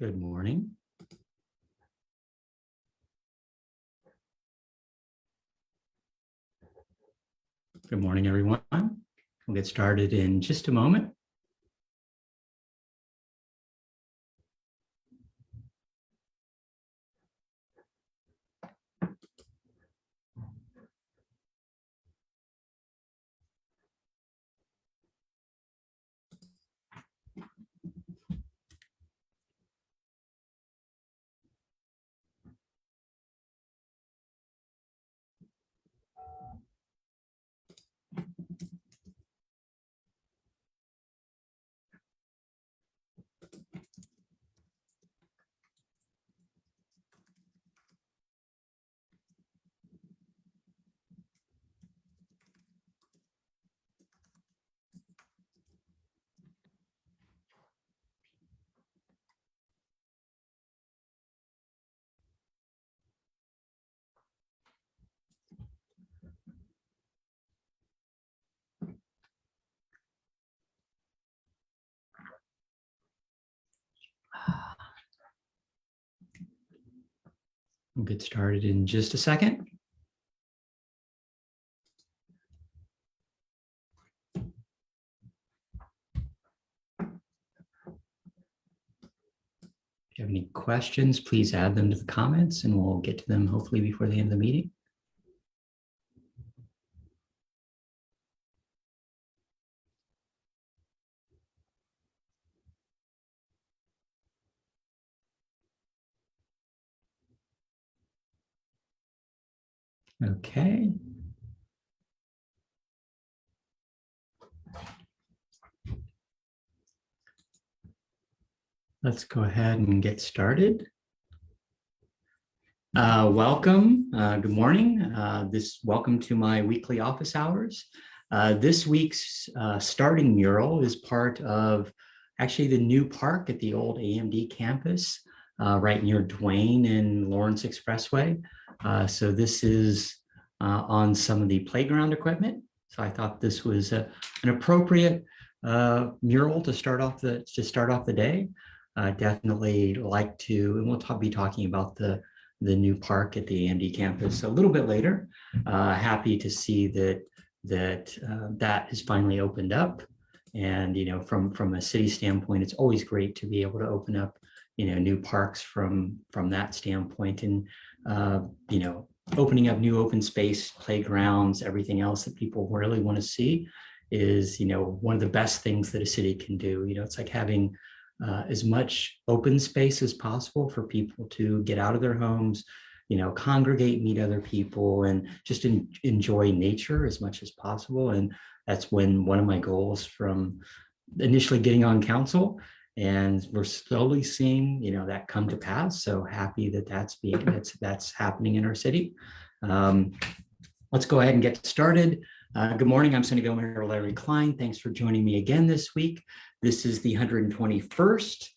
Good morning. Good morning, everyone. We'll get started in just a moment. We'll get started in just a second. If you have any questions, please add them to the comments and we'll get to them hopefully before the end of the meeting. Okay. Let's go ahead and get started. Welcome. Good morning. Welcome to my weekly office hours. This week's starting mural is part of actually the new park at the old AMD campus, right near Duane and Lawrence Expressway. So this is on some of the playground equipment. So I thought this was an appropriate mural to start off the day. Definitely like to, and we'll be talking about the new park at the AMD campus a little bit later. Happy to see that has finally opened up. And, you know, from a city standpoint, it's always great to be able to open up, you know, new parks from that standpoint. And, you know, opening up new open space, playgrounds, everything else that people really want to see is, you know, one of the best things that a city can do. You know, it's like having as much open space as possible for people to get out of their homes, you know, congregate, meet other people, and just enjoy nature as much as possible. And that's when one of my goals from initially getting on council, and we're slowly seeing, you know, that come to pass. So happy that that's happening in our city. Let's go ahead and get started. Good morning, I'm Sunnyvale Mayor Larry Klein. Thanks for joining me again this week. This is the 121st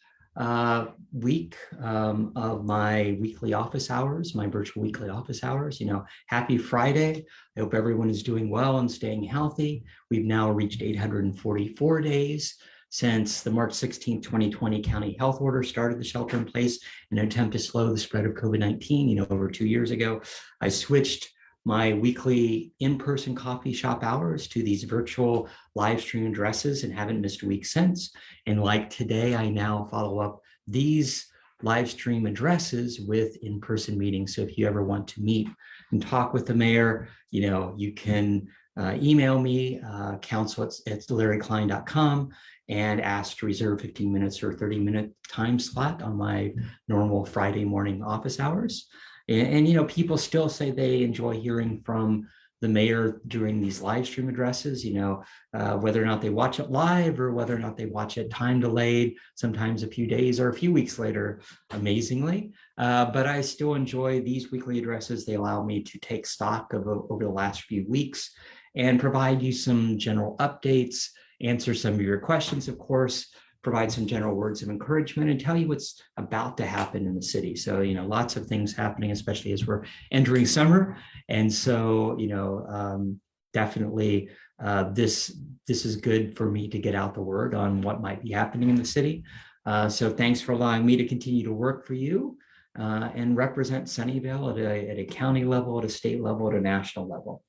week of my weekly office hours, my virtual weekly office hours. You know, happy Friday. I hope everyone is doing well and staying healthy. We've now reached 844 days since the March 16, 2020 county health order started the shelter in place in an attempt to slow the spread of COVID-19. You know, over 2 years ago, I switched my weekly in-person coffee shop hours to these virtual live stream addresses and haven't missed a week since. And like today, I now follow up these live stream addresses with in-person meetings. So if you ever want to meet and talk with the mayor, you know, you can email me, council@larryklein.com, and ask to reserve 15 minutes or 30-minute time slot on my normal Friday morning office hours. And, you know, people still say they enjoy hearing from the mayor during these live stream addresses, you know, whether or not they watch it live or whether or not they watch it time delayed, sometimes a few days or a few weeks later, amazingly. But I still enjoy these weekly addresses. They allow me to take stock of over the last few weeks and provide you some general updates, answer some of your questions, of course, provide some general words of encouragement and tell you what's about to happen in the city. So, you know, lots of things happening, especially as we're entering summer. And so, you know, definitely this is good for me to get out the word on what might be happening in the city. So thanks for allowing me to continue to work for you and represent Sunnyvale at a county level, at a state level, at a national level.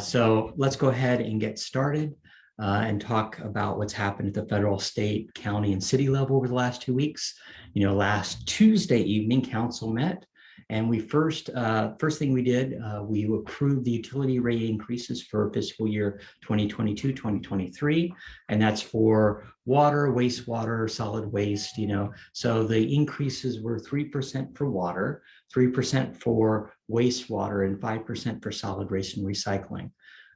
So let's go ahead and get started and talk about what's happened at the federal, state, county, and city level over the last 2 weeks. Last Tuesday evening, council met, and we first thing we did, we approved the utility rate increases for fiscal year 2022-2023, and that's for water, wastewater, solid waste. So the increases were 3% for water, 3% for wastewater, and 5% for solid waste and recycling.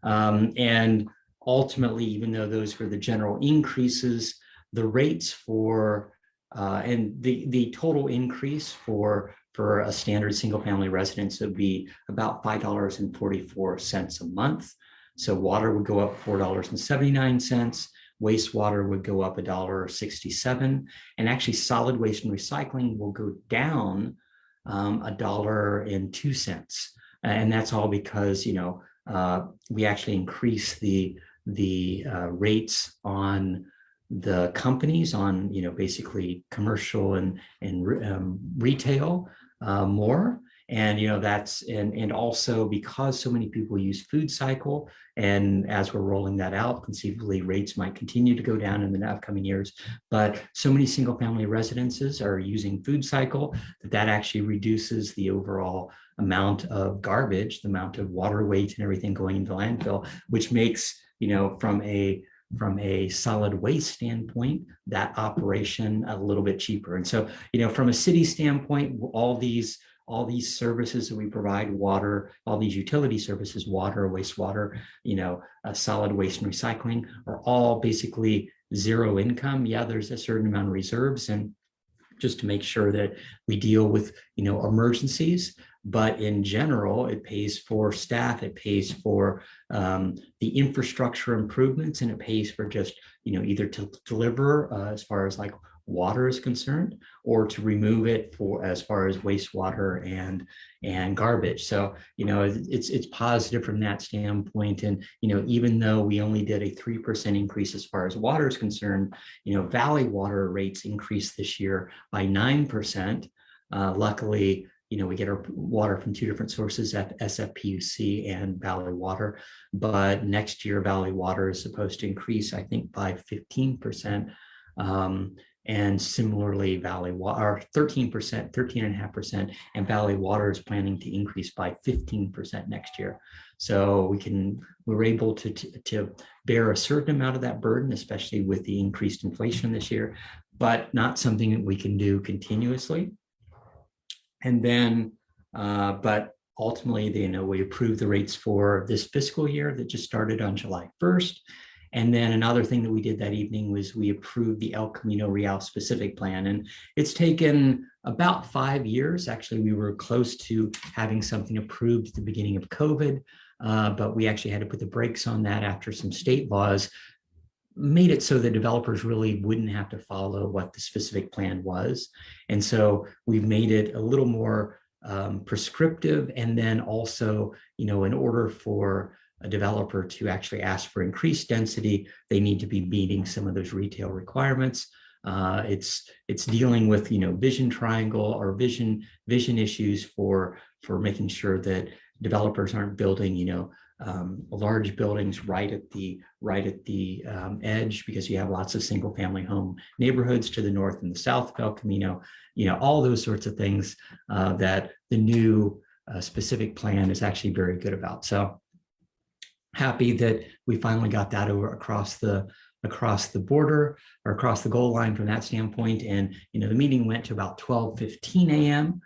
And ultimately, even though those were the general increases, the rates for and the total increase for a standard single family residence would be about $5.44 a month. So water would go up $4.79, wastewater would go up $1.67, and actually solid waste and recycling will go down $1.02. And that's all because we actually increase the rates on the companies, on basically commercial and retail more. And that's and also because so many people use food cycle, and as we're rolling that out, conceivably rates might continue to go down in the upcoming years. But so many single family residences are using food cycle that actually reduces the overall amount of garbage, the amount of water weight and everything going into landfill, which makes from a solid waste standpoint, that operation a little bit cheaper. And so, from a city standpoint, all these services that we provide, water, all these utility services, water, wastewater, solid waste and recycling, are all basically zero income. Yeah, there's a certain amount of reserves, and just to make sure that we deal with emergencies. But in general, it pays for staff, it pays for the infrastructure improvements, and it pays for just either to deliver as far as like water is concerned, or to remove it for as far as wastewater and garbage. So it's positive from that standpoint. And even though we only did a 3% increase as far as water is concerned, Valley water rates increased this year by 9%. Luckily, we get our water from two different sources, SFPUC and Valley Water. But next year, Valley Water is supposed to increase, I think, by 15%. And similarly, Valley Water, 13.5%, and Valley Water is planning to increase by 15% next year. So we're able to bear a certain amount of that burden, especially with the increased inflation this year, but not something that we can do continuously. And then, but ultimately, we approved the rates for this fiscal year that just started on July 1st. And then another thing that we did that evening was we approved the El Camino Real specific plan. And it's taken about 5 years. Actually, we were close to having something approved at the beginning of COVID, but we actually had to put the brakes on that after some state laws made it so that developers really wouldn't have to follow what the specific plan was. And so we've made it a little more prescriptive. And then also, in order for a developer to actually ask for increased density, they need to be meeting some of those retail requirements. It's dealing with vision triangle or vision issues for making sure that developers aren't building large buildings right at the edge, because you have lots of single family home neighborhoods to the north and the south of El Camino, all those sorts of things that the new specific plan is actually very good about. So happy that we finally got that over across the border or across the goal line from that standpoint. And the meeting went to about 12:15 a.m.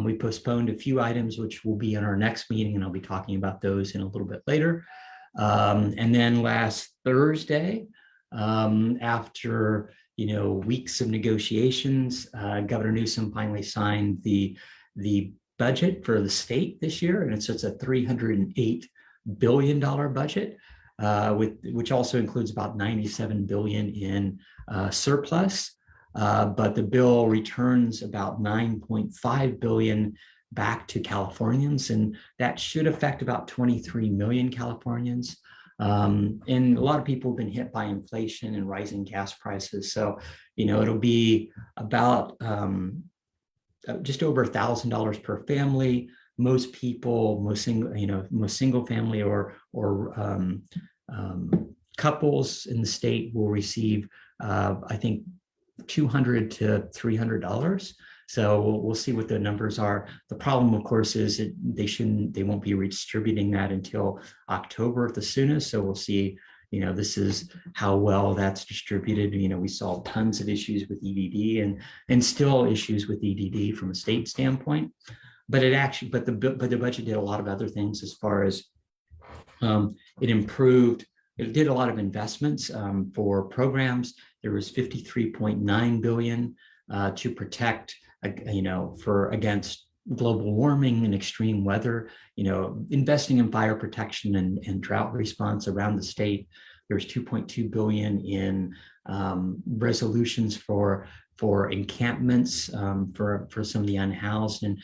We postponed a few items which will be in our next meeting, and I'll be talking about those in a little bit later. And then last Thursday, after weeks of negotiations, Governor Newsom finally signed the budget for the state this year, and it's a $308 billion budget, which also includes about $97 billion in surplus. But the bill returns about $9.5 billion back to Californians, and that should affect about 23 million Californians. And a lot of people have been hit by inflation and rising gas prices. So, it'll be about just over $1,000 per family. Most people, most single family or couples in the state will receive, I think, $200 to $300. So we'll see what the numbers are. The problem, of course, is they won't be redistributing that until October at the soonest. So we'll see, this is how well that's distributed. We saw tons of issues with EDD and still issues with EDD from a state standpoint. But the budget did a lot of other things as far as it did a lot of investments for programs. There was $53.9 billion to protect, against global warming and extreme weather, investing in fire protection and drought response around the state. There's $2.2 billion in resolutions for encampments for some of the unhoused and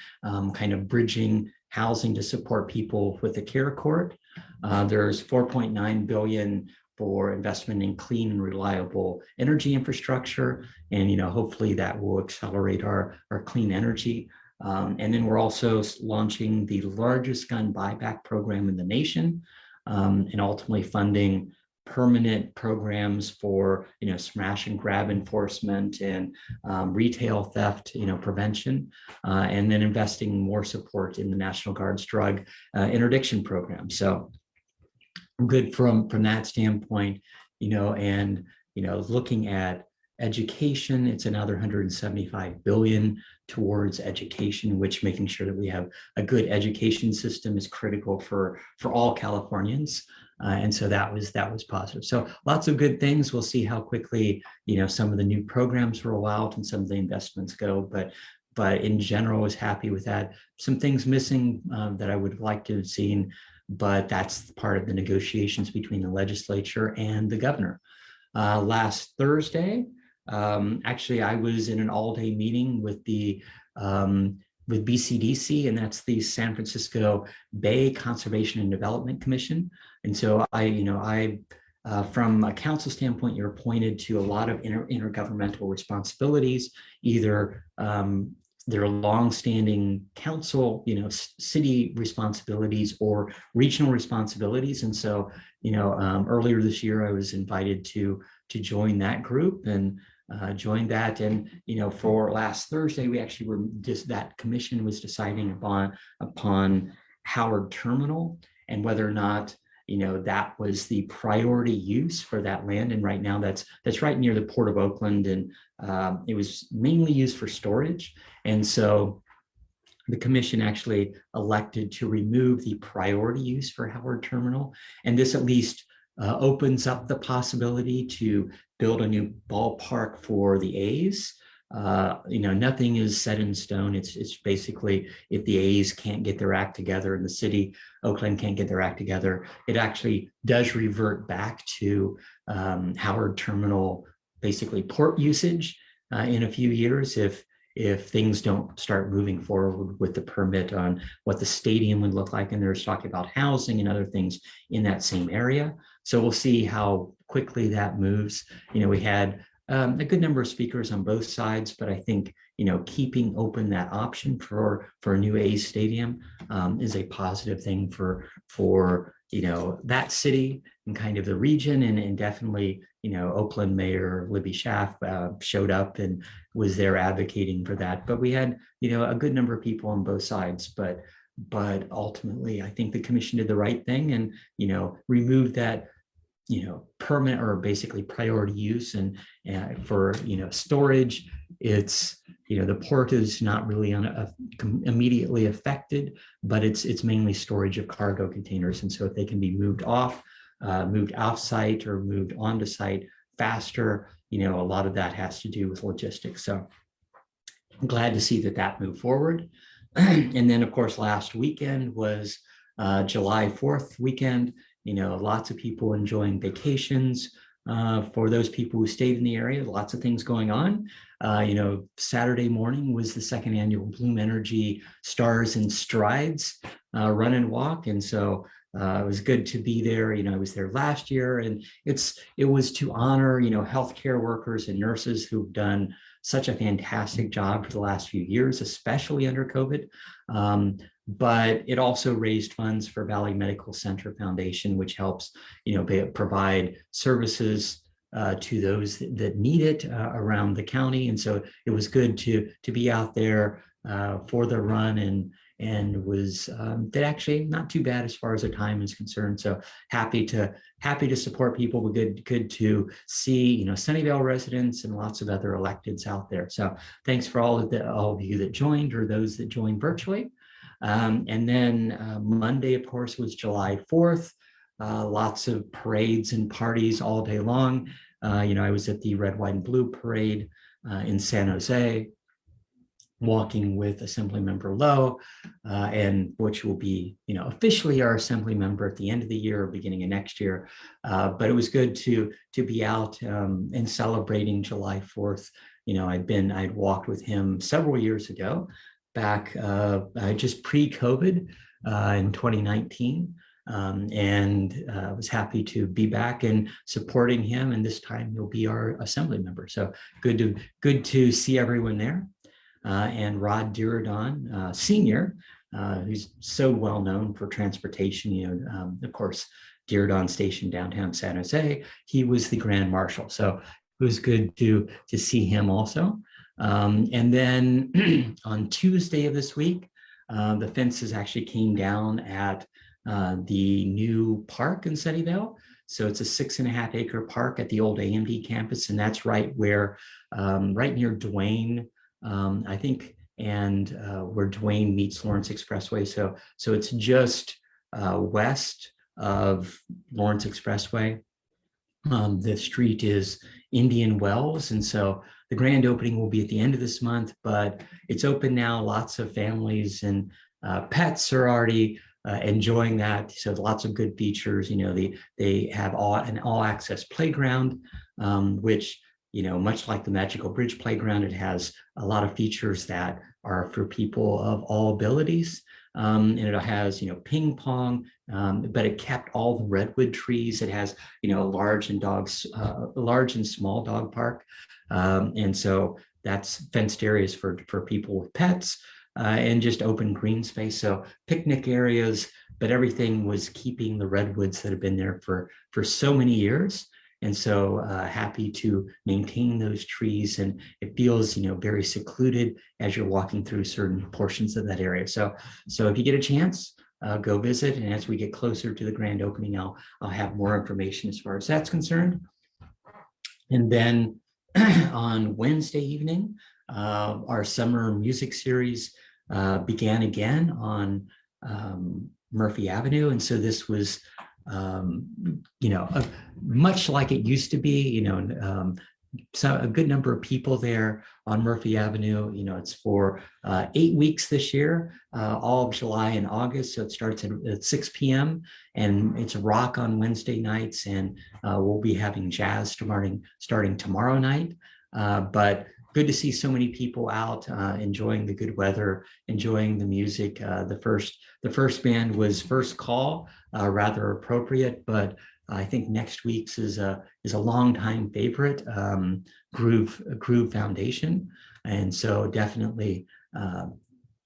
kind of bridging housing to support people with the care court. There's $4.9 billion for investment in clean and reliable energy infrastructure. And, hopefully that will accelerate our clean energy. And then we're also launching the largest gun buyback program in the nation, and ultimately funding permanent programs for, smash and grab enforcement and retail theft, prevention, and then investing more support in the National Guard's drug interdiction program. So good from that standpoint, and, looking at education, it's another $175 billion towards education, which making sure that we have a good education system is critical for all Californians. And so that was positive. So lots of good things. We'll see how quickly, some of the new programs roll out and some of the investments go. But in general, I was happy with that. Some things missing that I would have liked to have seen, but that's part of the negotiations between the legislature and the governor. Last Thursday, actually, I was in an all-day meeting with with BCDC, and that's the San Francisco Bay Conservation and Development Commission. And so I from a council standpoint, you're appointed to a lot of intergovernmental responsibilities, either their longstanding council, city responsibilities or regional responsibilities. And so, earlier this year, I was invited to join that group and joined that. And, for last Thursday, we actually that commission was deciding upon Howard Terminal and whether or not, that was the priority use for that land. And right now that's right near the Port of Oakland. And it was mainly used for storage. And so the commission actually elected to remove the priority use for Howard Terminal. And this at least opens up the possibility to build a new ballpark for the A's. Nothing is set in stone. It's basically if the A's can't get their act together and the city, Oakland can't get their act together, it actually does revert back to Howard Terminal, basically port usage in a few years if things don't start moving forward with the permit on what the stadium would look like. And there's talking about housing and other things in that same area. So we'll see how quickly that moves. We had a good number of speakers on both sides, but I think, keeping open that option for a new A's stadium is a positive thing for that city and kind of the region. And definitely, Oakland Mayor Libby Schaaf showed up and was there advocating for that. But we had, a good number of people on both sides, but ultimately, I think the commission did the right thing and, removed that permanent or basically priority use. And for storage, it's the port is not really immediately affected, but it's mainly storage of cargo containers. And so if they can be moved off site or moved onto site faster, a lot of that has to do with logistics. So I'm glad to see that moved forward. And then of course last weekend was July 4th weekend. Lots of people enjoying vacations. For those people who stayed in the area, lots of things going on. Saturday morning was the second annual Bloom Energy Stars and Strides run and walk. And so it was good to be there. I was there last year, and it was to honor, healthcare workers and nurses who've done such a fantastic job for the last few years, especially under COVID. But it also raised funds for Valley Medical Center Foundation, which helps, provide services to those that need it around the county. And so it was good to be out there for the run, and was that actually not too bad as far as the time is concerned. So happy to support people, but good to see, Sunnyvale residents and lots of other electeds out there. So thanks for all of you that joined, or those that joined virtually. And then Monday, of course, was July 4th. Lots of parades and parties all day long. I was at the Red, White, and Blue parade in San Jose, walking with Assemblymember Lowe, and which will be, officially our Assembly member at the end of the year or beginning of next year. But it was good to be out and celebrating July 4th. I'd walked with him several years ago, back just pre-COVID in 2019. And was happy to be back and supporting him. And this time he'll be our Assembly member. So good to see everyone there. And Rod Diridon, Senior, who's so well known for transportation. Of course, Diridon Station downtown San Jose. He was the Grand Marshal, so it was good to see him also. And then on Tuesday of this week, the fences actually came down at the new park in Sunnyvale. So it's a 6.5 acre park at the old AMD campus, and that's right where, right near Duane, I think, and where Duane meets Lawrence Expressway. So it's just west of Lawrence Expressway. The street is Indian Wells, and so the grand opening will be at the end of this month, but it's open now. Lots of families and pets are already enjoying that. So lots of good features. They have an all access playground, which, much like the Magical Bridge playground, it has a lot of features that are for people of all abilities. And it has, ping pong, but it kept all the redwood trees. It has, large and small dog park. And so that's fenced areas for people with pets. And just open green space. So picnic areas, but everything was keeping the redwoods that have been there for so many years. And so happy to maintain those trees, and it feels, very secluded as you're walking through certain portions of that area. So if you get a chance, go visit. And as we get closer to the grand opening, I'll have more information as far as that's concerned. And then on Wednesday evening, our summer music series began again on Murphy Avenue. And so this was, much like it used to be, so a good number of people there on Murphy Avenue. It's for 8 weeks this year, all of July and August. So it starts at 6 p.m. and it's rock on Wednesday nights. And we'll be having jazz starting tomorrow night. But good to see so many people out enjoying the good weather, enjoying the music. The first band was First Call, rather appropriate, but I think next week's is a longtime favorite, Groove Foundation. And so definitely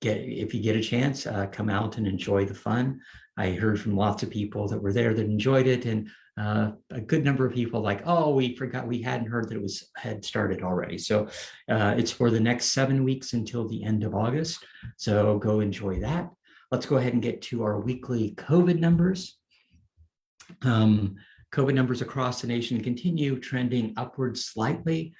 if you get a chance, come out and enjoy the fun. I heard from lots of people that were there that enjoyed it, and a good number of people like, oh, we forgot, we hadn't heard that it had started already. So it's for the next 7 weeks until the end of August. So go enjoy that. Let's go ahead and get to our weekly COVID numbers. COVID numbers across the nation continue trending upwards slightly.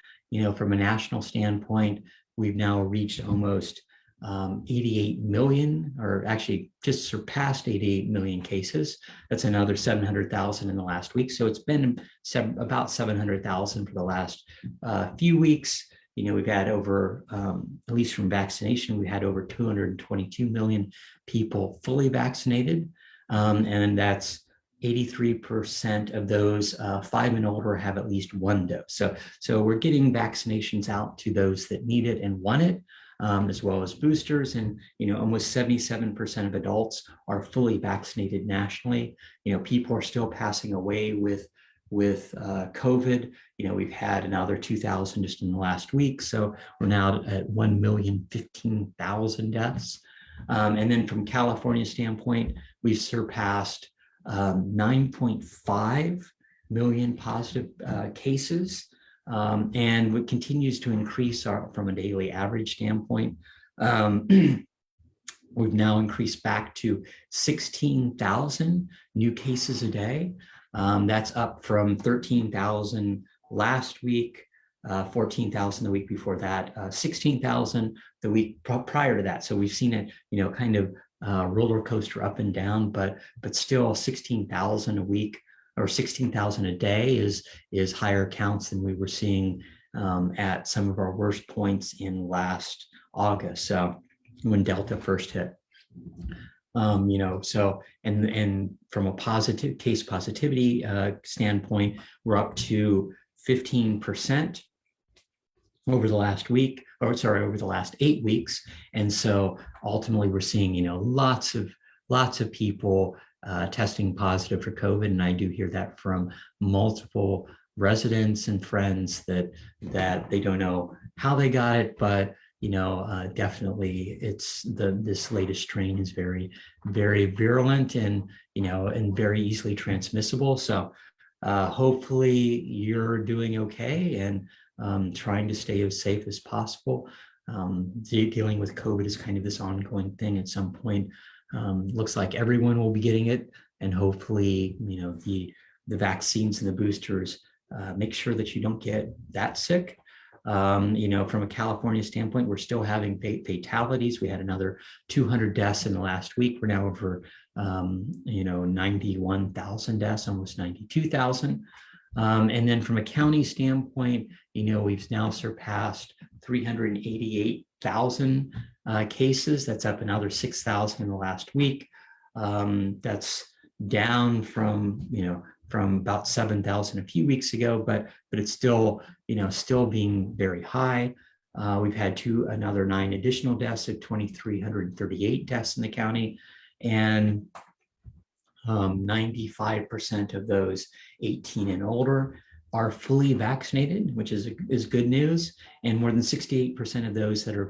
From a national standpoint, we've now reached almost 88 million, or actually just surpassed 88 million cases. That's another 700,000 in the last week. So it's been about 700,000 for the last few weeks. We've had over, at least from vaccination, we had over 222 million people fully vaccinated. And that's 83% of those 5 and older have at least one dose. So we're getting vaccinations out to those that need it and want it. as well as boosters. And, almost 77% of adults are fully vaccinated nationally. People are still passing away with COVID. We've had another 2,000 just in the last week. So we're now at 1,015,000 deaths. And then from California standpoint, we've surpassed 9.5 million positive cases. And it continues to increase from a daily average standpoint. We've now increased back to 16,000 new cases a day. That's up from 13,000 last week, 14,000 the week before that, 16,000 the week prior to that. So we've seen it, kind of roller coaster up and down, but still 16,000 a week or 16,000 a day is higher counts than we were seeing at some of our worst points in last August. So when Delta first hit. So and from a positive case positivity standpoint, we're up to 15% over the last week, over the last 8 weeks. And so ultimately we're seeing, lots of people testing positive for COVID. And I do hear that from multiple residents and friends that they don't know how they got it, but definitely this latest strain is very, very virulent and, and very easily transmissible. So hopefully you're doing okay and trying to stay as safe as possible. Dealing with COVID is kind of this ongoing thing. At some point, looks like everyone will be getting it. And hopefully, the vaccines and the boosters make sure that you don't get that sick. From a California standpoint, we're still having fatalities. We had another 200 deaths in the last week. We're now over, 91,000 deaths, almost 92,000. And then from a county standpoint, we've now surpassed 388,000 cases. That's up another 6,000 in the last week. That's down from about 7,000 a few weeks ago, but it's still, still being very high. We've had another 9 additional deaths at 2,338 deaths in the county, and 95% of those 18 and older are fully vaccinated, which is good news. And more than 68% of those that are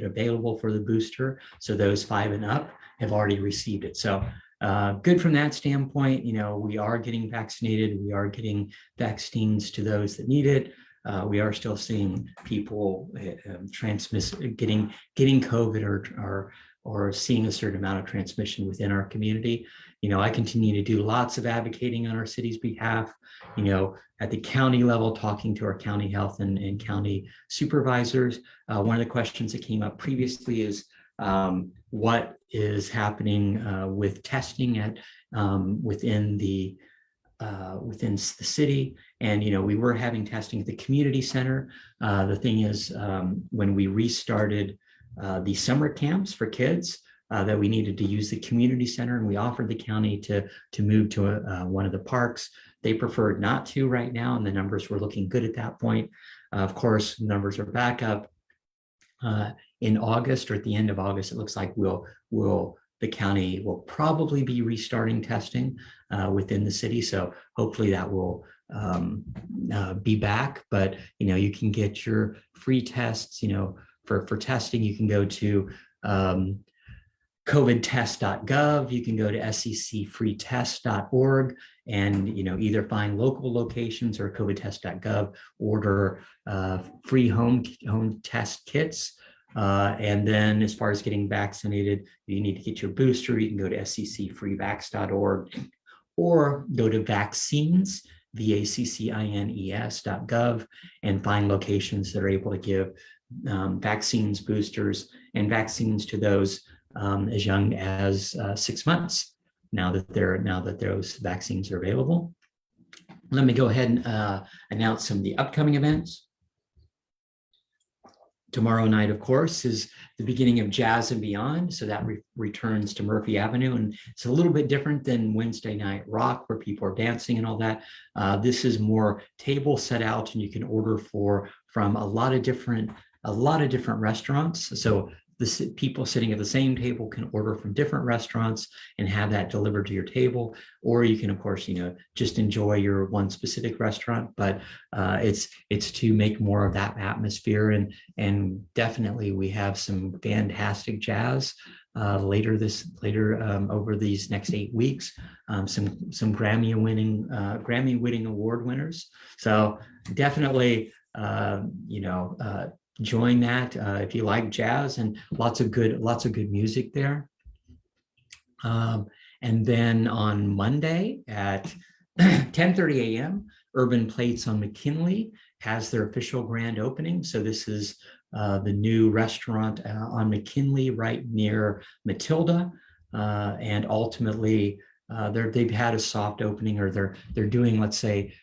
available for the booster, so those 5 and up, have already received it. So good from that standpoint. We are getting vaccinated. We are getting vaccines to those that need it. We are still seeing people getting COVID or seeing a certain amount of transmission within our community. I continue to do lots of advocating on our city's behalf, at the county level, talking to our county health and county supervisors. One of the questions that came up previously is what is happening with testing within the city. And, we were having testing at the community center. The thing is, when we restarted the summer camps for kids, that we needed to use the community center, and we offered the county to move to one of the parks. They preferred not to right now, and the numbers were looking good at that point. Of course, numbers are back up. In August, or at the end of August, it looks like the county will probably be restarting testing within the city. So hopefully that will be back. But you can get your free tests. For testing, you can go to covidtest.gov. You can go to secfreetest.org and either find local locations or covidtest.gov, order free home test kits. And then as far as getting vaccinated, you need to get your booster. You can go to secfreevax.org or go to vaccines, vaccines.gov, and find locations that are able to give vaccines, boosters, and vaccines to those as young as 6 months. Now that those vaccines are available, let me go ahead and announce some of the upcoming events. Tomorrow night, of course, is the beginning of Jazz and Beyond. So that returns to Murphy Avenue. And it's a little bit different than Wednesday Night Rock, where people are dancing and all that. This is more table set out, and you can order from a lot of different a lot of different restaurants. So the people sitting at the same table can order from different restaurants and have that delivered to your table, or you can, of course, just enjoy your one specific restaurant. But it's to make more of that atmosphere, and definitely we have some fantastic jazz later over these next 8 weeks. Some Grammy-winning award winners. So definitely, join that if you like jazz, and lots of good music there. And then on Monday at 10:30 a.m., Urban Plates on McKinley has their official grand opening. So this is the new restaurant on McKinley, right near Matilda, and ultimately they've had a soft opening, or they're doing, let's say,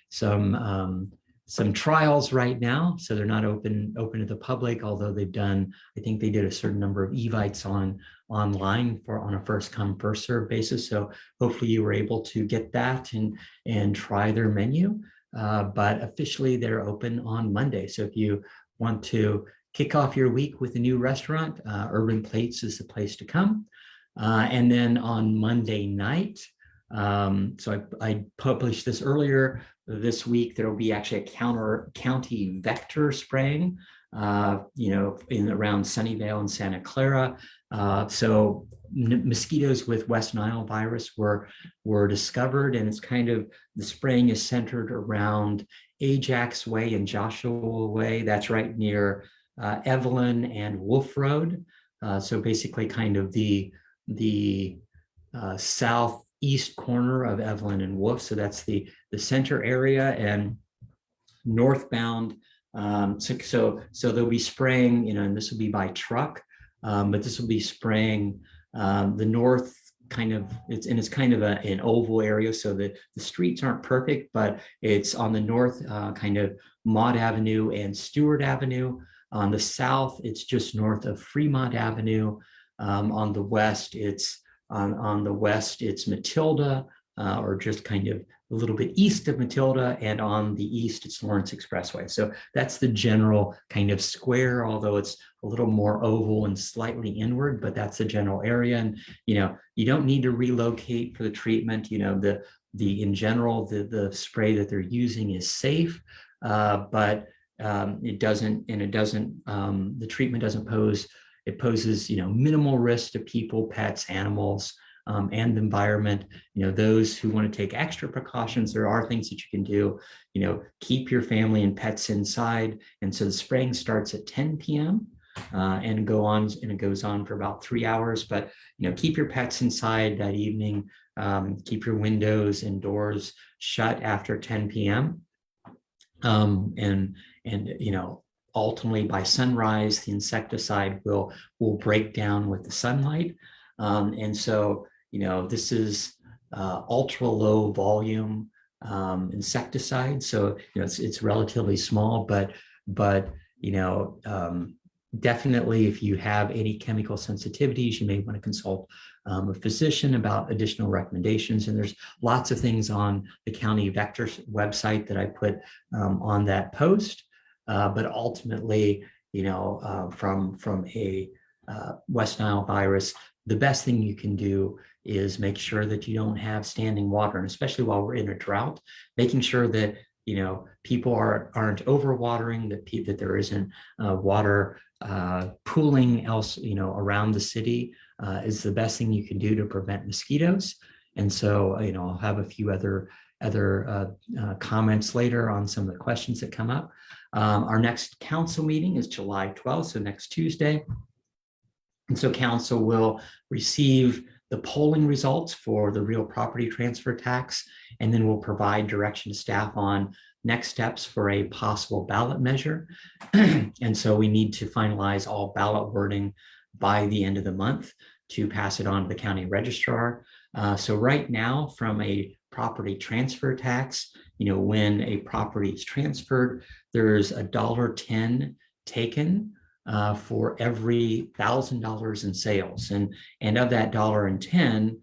some trials right now, so they're not open to the public, although I think they did a certain number of evites online on a first come first serve basis. So hopefully you were able to get that and try their menu. But officially they're open on Monday. So if you want to kick off your week with a new restaurant, Urban Plates is the place to come. And then on Monday night, so I published this earlier this week, there will be actually a county vector spraying, in around Sunnyvale and Santa Clara. So mosquitoes with West Nile virus were discovered, and it's the spraying is centered around Ajax Way and Joshua Way. That's right near Evelyn and Wolf Road. So basically the southeast corner of Evelyn and Wolf. So that's the center area, and northbound. So they'll be spraying, and this will be by truck, but this will be spraying the north it's kind of an oval area, so that the streets aren't perfect, but it's on the north, Maud Avenue and Stewart Avenue. On the south, it's just north of Fremont Avenue. On the west, it's Matilda, or just a little bit east of Matilda, and on the east, it's Lawrence Expressway. So that's the general square, although it's a little more oval and slightly inward, but that's the general area. And, you don't need to relocate for the treatment. In general, the spray that they're using is safe, but the treatment doesn't pose, it poses, minimal risk to people, pets, animals, and the environment. Those who want to take extra precautions, there are things that you can do. Keep your family and pets inside. And so the spraying starts at 10 p.m. And it goes on for about 3 hours. But keep your pets inside that evening. Keep your windows and doors shut after 10 p.m. And ultimately by sunrise, the insecticide will break down with the sunlight. And so, this is ultra low volume insecticide. So, it's relatively small, but definitely if you have any chemical sensitivities, you may want to consult a physician about additional recommendations. And there's lots of things on the county vector website that I put on that post. But ultimately, from a West Nile virus, the best thing you can do is make sure that you don't have standing water, and especially while we're in a drought, making sure that people aren't overwatering, that there isn't water pooling around the city is the best thing you can do to prevent mosquitoes. And so I'll have a few other comments later on some of the questions that come up. Our next council meeting is July 12th, so next Tuesday. And so council will receive the polling results for the real property transfer tax, and then we'll provide direction to staff on next steps for a possible ballot measure. And so we need to finalize all ballot wording by the end of the month to pass it on to the county registrar. So right now, from a property transfer tax, when a property is transferred, there's $1.10 taken for every $1,000 in sales. And of that $1.10,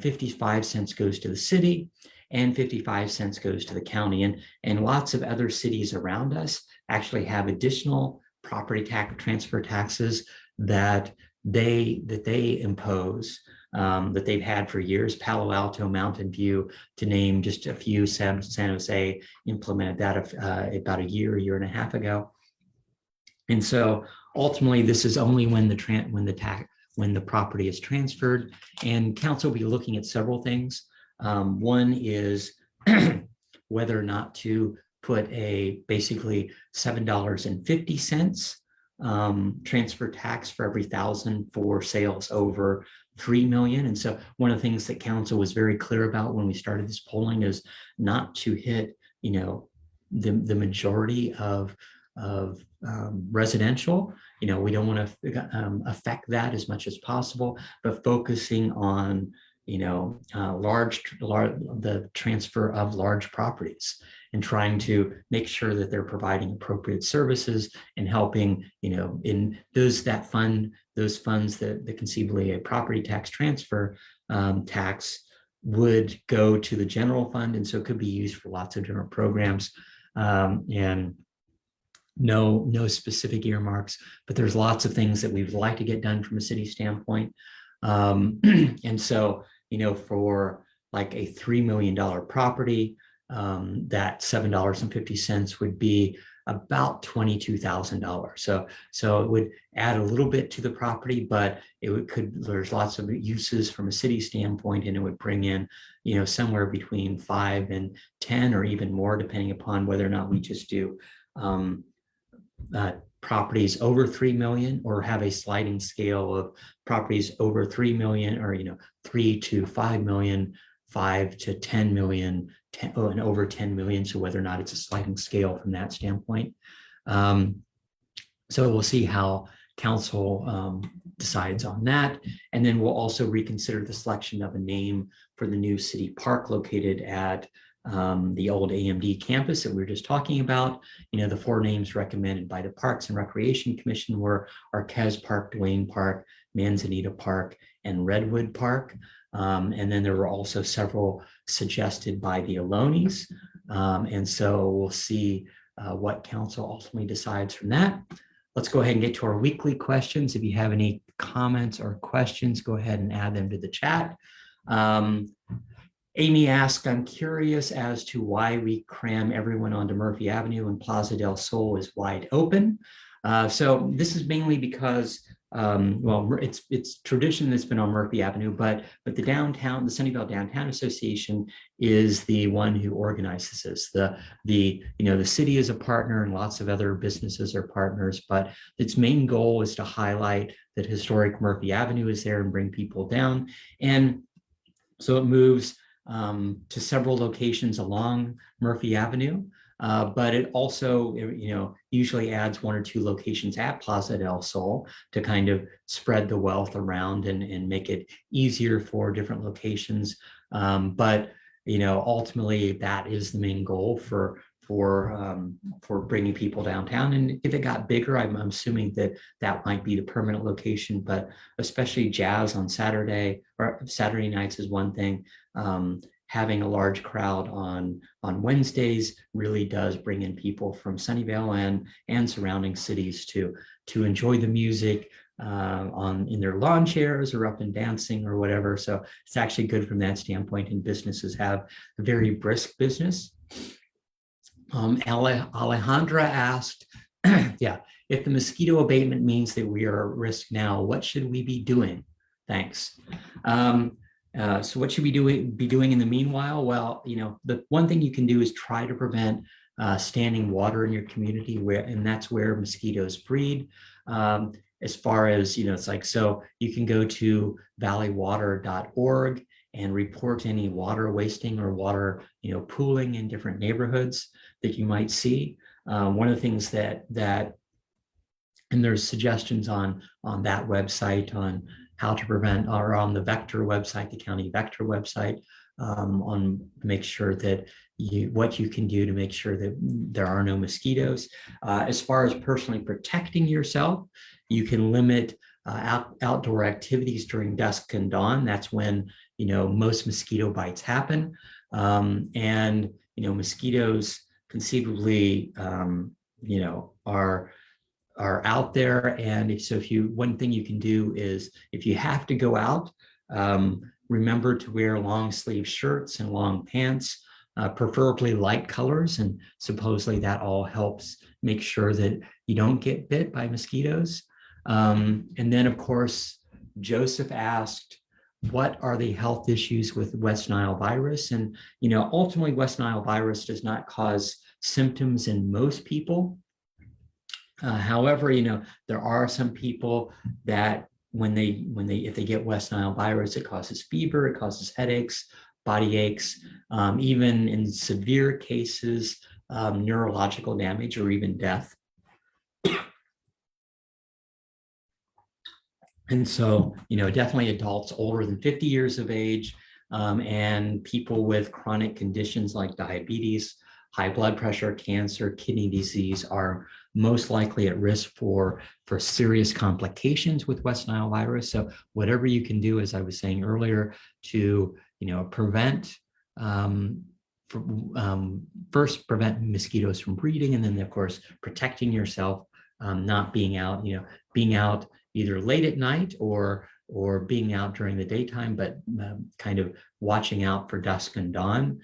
55 cents goes to the city and 55 cents goes to the county. And lots of other cities around us actually have additional property tax transfer taxes that they impose, that they've had for years. Palo Alto, Mountain View, to name just a few. San Jose implemented that about a year and a half ago. And so ultimately, this is only when the property is transferred. And council will be looking at several things. One is whether or not to put a basically $7.50 transfer tax for every 1,000 for sales over 3 million. And so one of the things that council was very clear about when we started this polling is not to hit, the majority of residential. We don't want to affect that as much as possible, but focusing on the transfer of large properties and trying to make sure that they're providing appropriate services and helping, in those funds that conceivably a property tax transfer tax would go to the general fund. And so it could be used for lots of different programs, and no specific earmarks, but there's lots of things that we'd like to get done from a city standpoint. And so, for like a $3 million property, that $7.50 would be about $22,000. So it would add a little bit to the property, but there's lots of uses from a city standpoint, and it would bring in, somewhere between 5 and 10 or even more, depending upon whether or not we just do properties over 3 million or have a sliding scale of properties over 3 million, or 3 to 5 million, 5 to 10 million, and over 10 million. So whether or not it's a sliding scale from that standpoint. So we'll see how council decides on that. And then we'll also reconsider the selection of a name for the new city park located at the old AMD campus that we were just talking about. The 4 names recommended by the Parks and Recreation Commission were Arquez Park, Duane Park, Manzanita Park, and Redwood Park. And then there were also several suggested by the Alones. And so we'll see what council ultimately decides from that. Let's go ahead and get to our weekly questions. If you have any comments or questions, go ahead and add them to the chat. Amy asked, I'm curious as to why we cram everyone onto Murphy Avenue when Plaza del Sol is wide open. So this is mainly because, it's tradition that's been on Murphy Avenue, but the Sunnyvale Downtown Association is the one who organizes this. The city is a partner and lots of other businesses are partners, but its main goal is to highlight that historic Murphy Avenue is there and bring people down. And so it moves to several locations along Murphy Avenue, but it also, usually adds 1 or 2 locations at Plaza del Sol to kind of spread the wealth around and make it easier for different locations. But ultimately, that is the main goal for bringing people downtown. And if it got bigger, I'm assuming that might be the permanent location, but especially jazz on Saturday nights is one thing. Having a large crowd on Wednesdays really does bring in people from Sunnyvale and surrounding cities to enjoy the music in their lawn chairs or up and dancing or whatever. So it's actually good from that standpoint, and businesses have a very brisk business. Alejandra asked, if the mosquito abatement means that we are at risk now, what should we be doing? Thanks. So what should we be doing in the meanwhile? Well, the one thing you can do is try to prevent standing water in your community, and that's where mosquitoes breed. As far as, it's like, so you can go to valleywater.org and report any water wasting or water, pooling in different neighborhoods that you might see. One of the things that and there's suggestions on that website on how to prevent, or on the Vector website, the county Vector website, on make sure that what you can do to make sure that there are no mosquitoes. As far as personally protecting yourself, you can limit outdoor activities during dusk and dawn. That's when most mosquito bites happen, and mosquitoes conceivably are are out there. And one thing you can do is, if you have to go out, remember to wear long sleeve shirts and long pants, preferably light colors. And supposedly that all helps make sure that you don't get bit by mosquitoes. And then, of course, Joseph asked, what are the health issues with West Nile virus? And, ultimately, West Nile virus does not cause symptoms in most people. However, there are some people that if they get West Nile virus, it causes fever, it causes headaches, body aches, even in severe cases, neurological damage or even death. And so, definitely adults older than 50 years of age, and people with chronic conditions like diabetes, high blood pressure, cancer, kidney disease are most likely at risk for serious complications with West Nile virus. So whatever you can do, as I was saying earlier, to prevent, first prevent mosquitoes from breeding, and then of course protecting yourself, not being out, being out either late at night or being out during the daytime, but kind of watching out for dusk and dawn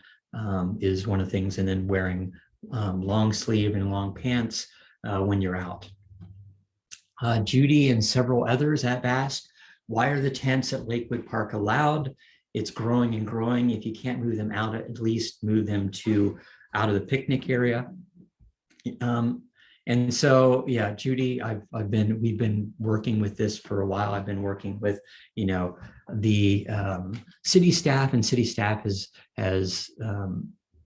is one of the things, and then wearing long sleeve and long pants when you're out. Judy and several others have asked, why are the tents at Lakewood Park allowed? It's growing and growing. If you can't move them out, at least move them out of the picnic area. And so, yeah, Judy, we've been working with this for a while. I've been working with, the city staff, and city staff has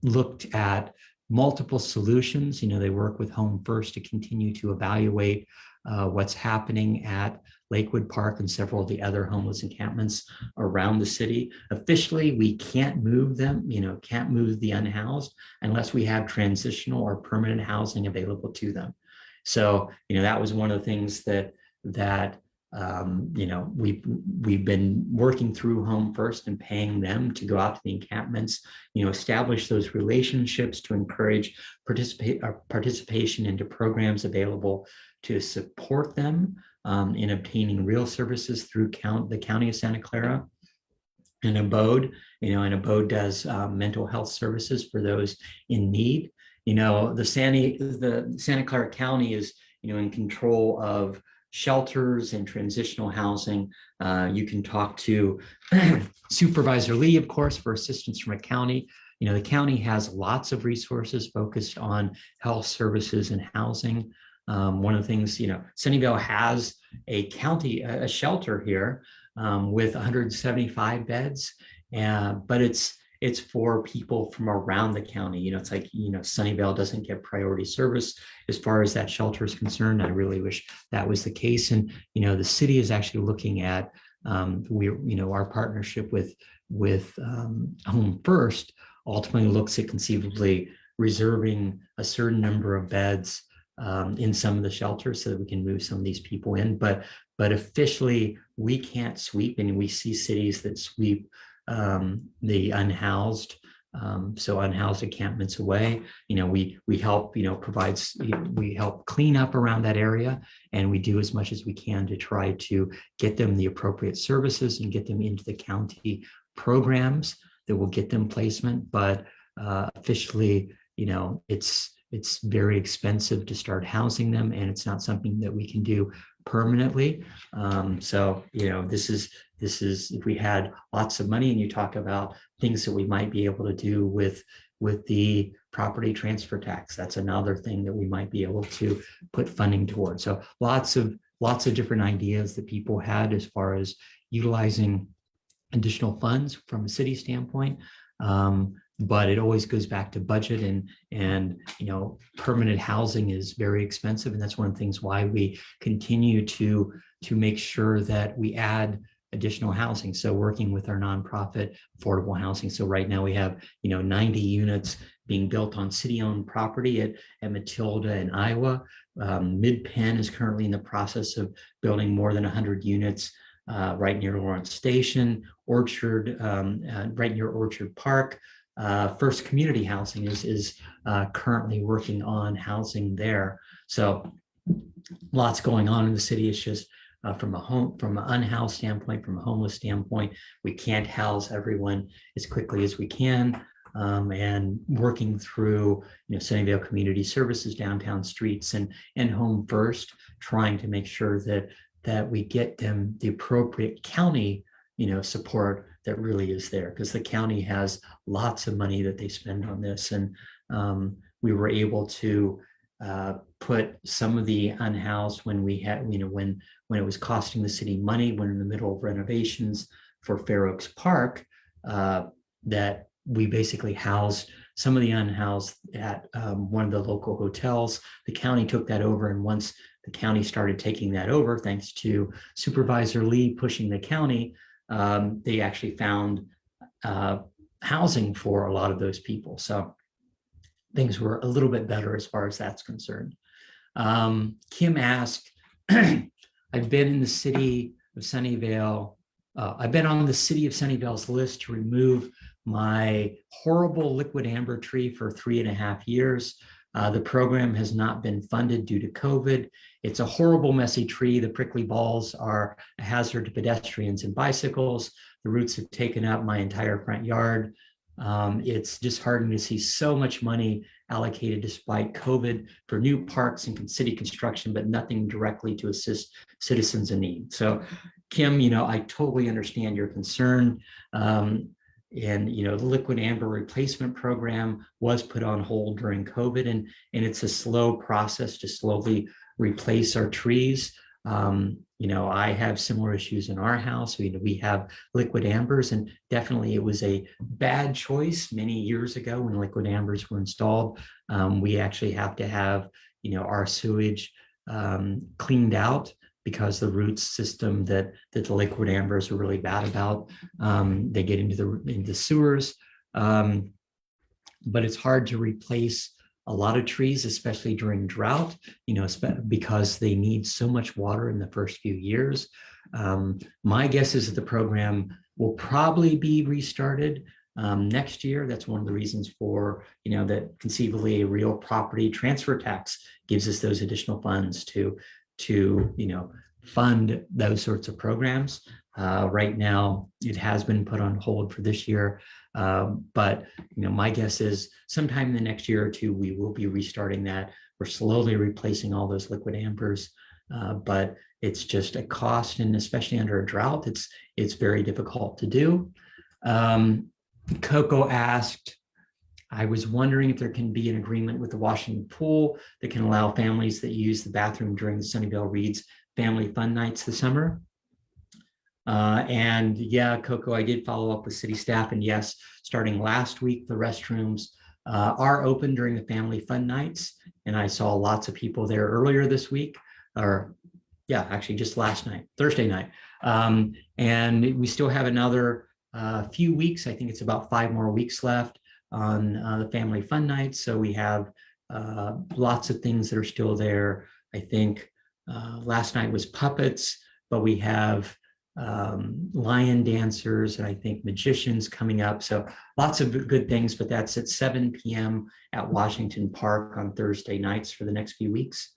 looked at multiple solutions. They work with Home First to continue to evaluate what's happening at Lakewood Park and several of the other homeless encampments around the city. Officially, we can't move them, can't move the unhoused unless we have transitional or permanent housing available to them. So, that was one of the things that we've been working through Home First and paying them to go out to the encampments, establish those relationships to encourage participation into programs available to support them in obtaining real services through the County of Santa Clara. And Abode, and Abode does mental health services for those in need. The Santa Clara County is, in control of shelters and transitional housing. You can talk to Supervisor Lee, of course, for assistance from a county. The county has lots of resources focused on health services and housing. One of the things, Sunnyvale has a shelter here with 175 beds, but it's for people from around the county. It's like, Sunnyvale doesn't get priority service as far as that shelter is concerned. I really wish that was the case. And, the city is actually looking at, our partnership with Home First ultimately looks at conceivably reserving a certain number of beds in some of the shelters so that we can move some of these people in. But officially, we can't sweep, and we see cities that sweep the unhoused, so unhoused encampments away. We help, we help clean up around that area, and we do as much as we can to try to get them the appropriate services and get them into the county programs that will get them placement. But officially, it's very expensive to start housing them, and it's not something that we can do permanently. So, this is if we had lots of money, and you talk about things that we might be able to do with the property transfer tax, that's another thing that we might be able to put funding towards. So lots of different ideas that people had as far as utilizing additional funds from a city standpoint. But it always goes back to budget, and permanent housing is very expensive, and that's one of the things why we continue to make sure that we add additional housing. So working with our nonprofit affordable housing. So right now we have 90 units being built on city-owned property at Matilda in Iowa. Mid-Penn is currently in the process of building more than 100 units right near Lawrence Station. Orchard, right near Orchard Park. First Community Housing is currently working on housing there. So lots going on in the city. It's just from an unhoused standpoint, from a homeless standpoint, we can't house everyone as quickly as we can. And working through, Sunnyvale Community Services, downtown streets, and Home First, trying to make sure that we get them the appropriate county, support that really is there, because the county has lots of money that they spend on this, and we were able to put some of the unhoused when we had, when it was costing the city money, when in the middle of renovations for Fair Oaks Park, that we basically housed some of the unhoused at one of the local hotels. The county took that over, and once the county started taking that over, thanks to Supervisor Lee pushing the county, they actually found housing for a lot of those people. So things were a little bit better as far as that's concerned. Kim asked, I've been in the city of Sunnyvale. I've been on the city of Sunnyvale's list to remove my horrible liquid amber tree for 3.5 years. The program has not been funded due to COVID. It's a horrible, messy tree. The prickly balls are a hazard to pedestrians and bicycles. The roots have taken up my entire front yard. It's disheartening to see so much money allocated despite COVID for new parks and city construction, but nothing directly to assist citizens in need. So Kim, I totally understand your concern. And the liquid amber replacement program was put on hold during COVID, and it's a slow process to slowly replace our trees. I have similar issues in our house. We have liquid ambers, and definitely it was a bad choice many years ago when liquid ambers were installed. We actually have to have our sewage cleaned out, because the root system that the liquid ambers are really bad about. They get into the sewers, but it's hard to replace a lot of trees, especially during drought, because they need so much water in the first few years. My guess is that the program will probably be restarted next year. That's one of the reasons for, that conceivably a real property transfer tax gives us those additional funds to fund those sorts of programs. Right now, it has been put on hold for this year, but my guess is sometime in the next year or two, we will be restarting that. We're slowly replacing all those liquid ambers, but it's just a cost, and especially under a drought, it's very difficult to do. Coco asked, I was wondering if there can be an agreement with the Washington Pool that can allow families that use the bathroom during the Sunnyvale Reads Family Fun Nights this summer. And yeah, Coco, I did follow up with city staff, and yes, starting last week, the restrooms are open during the Family Fun Nights, and I saw lots of people there earlier this week, or yeah, actually just last night, Thursday night. And we still have another few weeks. I think it's about 5 more weeks left on the Family Fun Nights. So we have lots of things that are still there. I think last night was puppets, but we have lion dancers and I think magicians coming up. So lots of good things, but that's at 7 p.m. at Washington Park on Thursday nights for the next few weeks.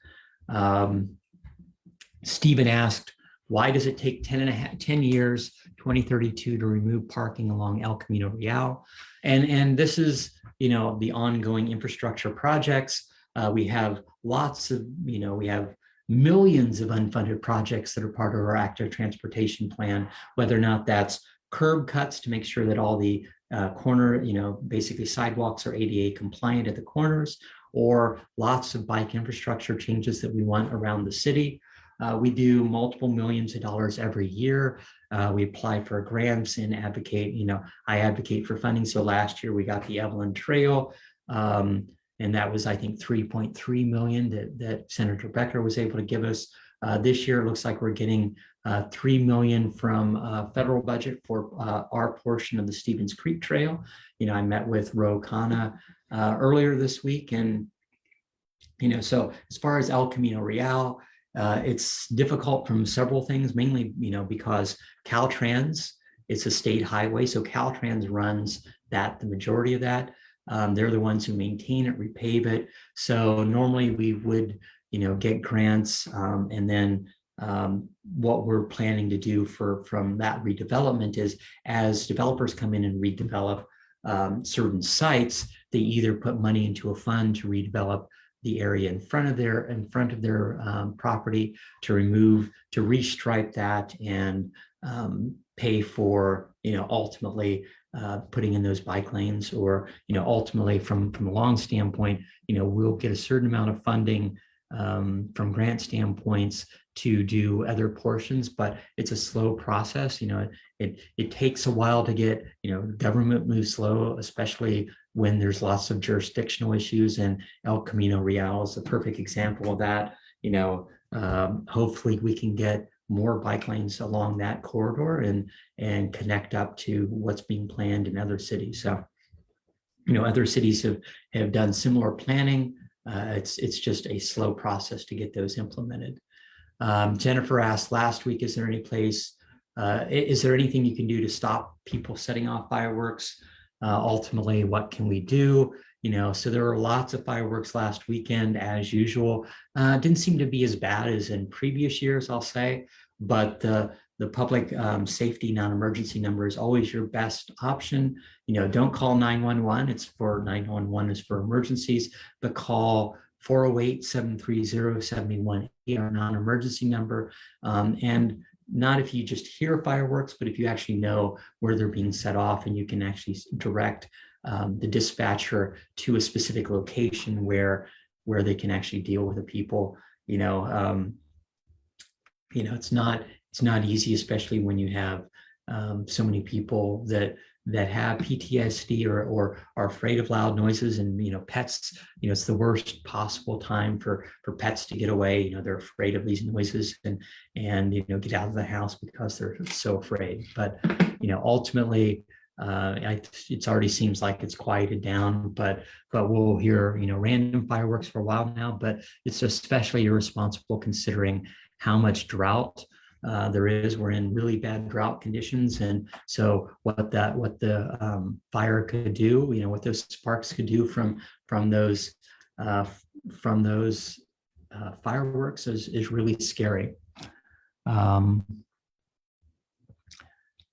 Stephen asked, why does it take 10 years, 2032 to remove parking along El Camino Real? And this is, the ongoing infrastructure projects. We have lots of, we have millions of unfunded projects that are part of our active transportation plan, whether or not that's curb cuts to make sure that all the corner, basically sidewalks are ADA compliant at the corners, or lots of bike infrastructure changes that we want around the city. We do multiple millions of dollars every year. We apply for grants and advocate, I advocate for funding. So last year we got the Evelyn Trail, and that was, I think, 3.3 million that Senator Becker was able to give us. This year, it looks like we're getting 3 million from federal budget for our portion of the Stevens Creek Trail. I met with Ro Khanna earlier this week, and so as far as El Camino Real, it's difficult from several things, mainly because Caltrans, it's a state highway, so Caltrans runs the majority of that. They're the ones who maintain it, repave it. So normally we would get grants, and then what we're planning to do from that redevelopment is, as developers come in and redevelop certain sites, they either put money into a fund to redevelop the area in front of their property, to restripe that and pay for, ultimately putting in those bike lanes, or, ultimately from a long standpoint, we'll get a certain amount of funding from grant standpoints to do other portions, but it's a slow process. It takes a while to get, government moves slow, especially when there's lots of jurisdictional issues, and El Camino Real is a perfect example of that. Hopefully we can get more bike lanes along that corridor and connect up to what's being planned in other cities. So, other cities have done similar planning. It's just a slow process to get those implemented. Jennifer asked last week, is there anything you can do to stop people setting off fireworks? Ultimately, what can we do? So there were lots of fireworks last weekend, as usual. Didn't seem to be as bad as in previous years, I'll say, but the public safety non-emergency number is always your best option. Don't call 911. 911 is for emergencies, but call 408-730-7180, our non-emergency number. And not if you just hear fireworks, but if you actually know where they're being set off, and you can actually direct the dispatcher to a specific location where they can actually deal with the people. It's not easy, especially when you have so many people that have PTSD or are afraid of loud noises, and pets. It's the worst possible time for pets to get away. They're afraid of these noises and get out of the house because they're so afraid. But ultimately, it already seems like it's quieted down, but we'll hear random fireworks for a while now. But it's especially irresponsible considering how much drought there is. We're in really bad drought conditions, and so what the fire could do, what those sparks could do from those fireworks is really scary.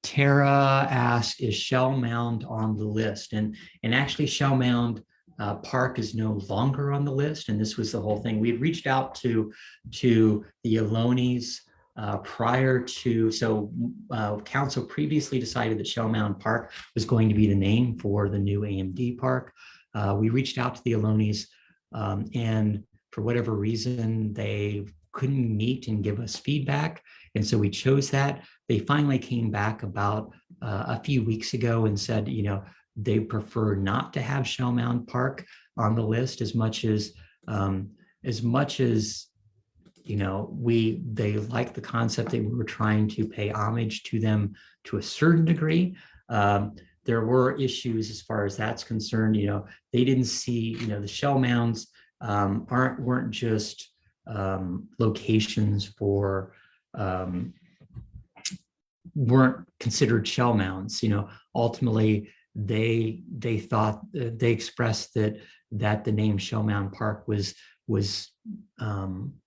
Tara asked, is Shell Mound on the list? And actually, Shell Mound Park is no longer on the list. And this was the whole thing. We had reached out to the Alonis prior to, so council previously decided that Shell Mound Park was going to be the name for the new AMD park. We reached out to the Alonis, and for whatever reason, they couldn't meet and give us feedback. And so we chose that. They finally came back about a few weeks ago and said, they prefer not to have Shell Mound Park on the list as much as they like the concept that we were trying to pay homage to them to a certain degree. There were issues as far as that's concerned. They didn't see, the shell mounds weren't just locations for, weren't considered shell mounds. Ultimately, they thought, they expressed that the name Shell Mound Park was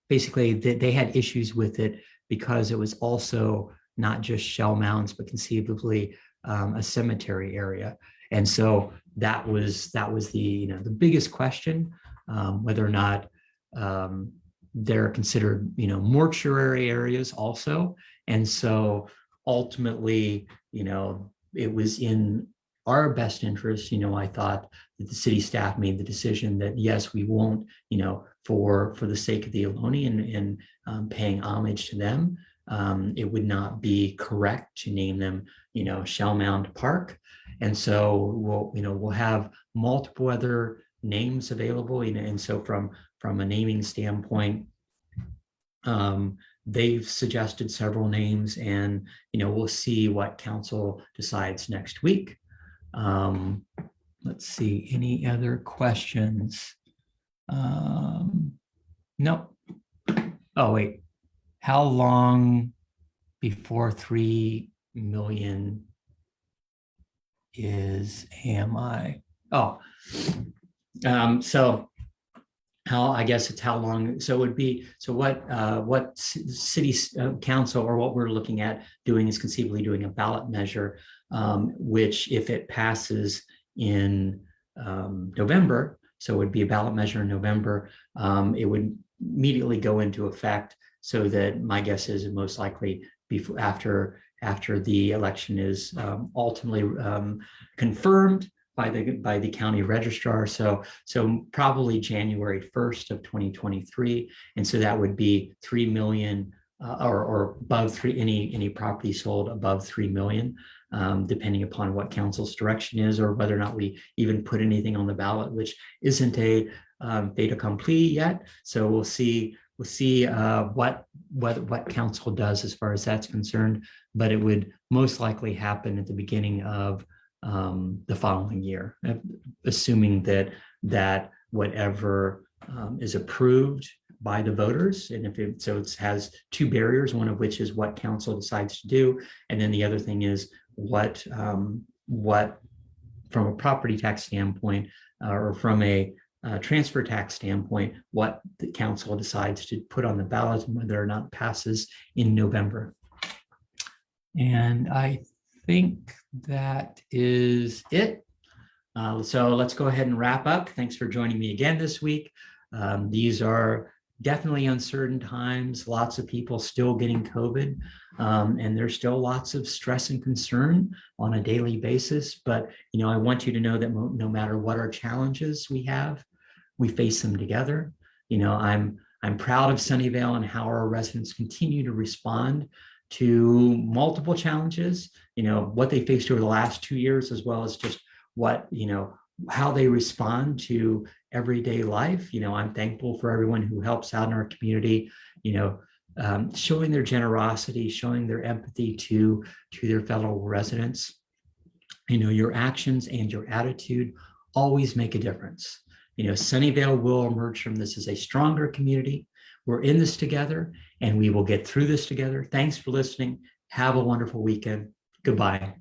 basically they had issues with it because it was also not just shell mounds, but conceivably a cemetery area. And so that was the biggest question, whether or not they're considered mortuary areas also. And so ultimately, it was in our best interest. I thought that the city staff made the decision that yes, we won't, for the sake of the Ohlone and paying homage to them, it would not be correct to name them, Shell Mound Park. And so we'll have multiple other names available, and so from a naming standpoint, they've suggested several names, and we'll see what council decides next week. Let's see, any other questions? No. Oh, wait. How long before 3 million is AMI? Oh, so I guess it's how long. So it would be, so what city council or what we're looking at doing is conceivably doing a ballot measure, which if it passes in November, so it would be a ballot measure in November, it would immediately go into effect, so that my guess is it most likely before after the election is ultimately confirmed by the county registrar. So probably January 1st of 2023. And so that would be 3 million or above any property sold above 3 million, depending upon what council's direction is, or whether or not we even put anything on the ballot, which isn't a fait accompli yet. So we'll see what council does as far as that's concerned, but it would most likely happen at the beginning of the following year, assuming that whatever is approved by the voters, and if it has two barriers, one of which is what council decides to do, and then the other thing is what from a property tax standpoint or from a transfer tax standpoint, what the council decides to put on the ballot and whether or not it passes in November. And I think that is it. So let's go ahead and wrap up. Thanks for joining me again this week. These are definitely uncertain times. Lots of people still getting COVID, and there's still lots of stress and concern on a daily basis. But I want you to know that no matter what our challenges we have, we face them together. I'm proud of Sunnyvale and how our residents continue to respond to multiple challenges, what they faced over the last 2 years, as well as just how they respond to everyday life. I'm thankful for everyone who helps out in our community, showing their generosity, showing their empathy to their fellow residents. Your actions and your attitude always make a difference. Sunnyvale will emerge from this as a stronger community. We're in this together, and we will get through this together. Thanks for listening. Have a wonderful weekend. Goodbye.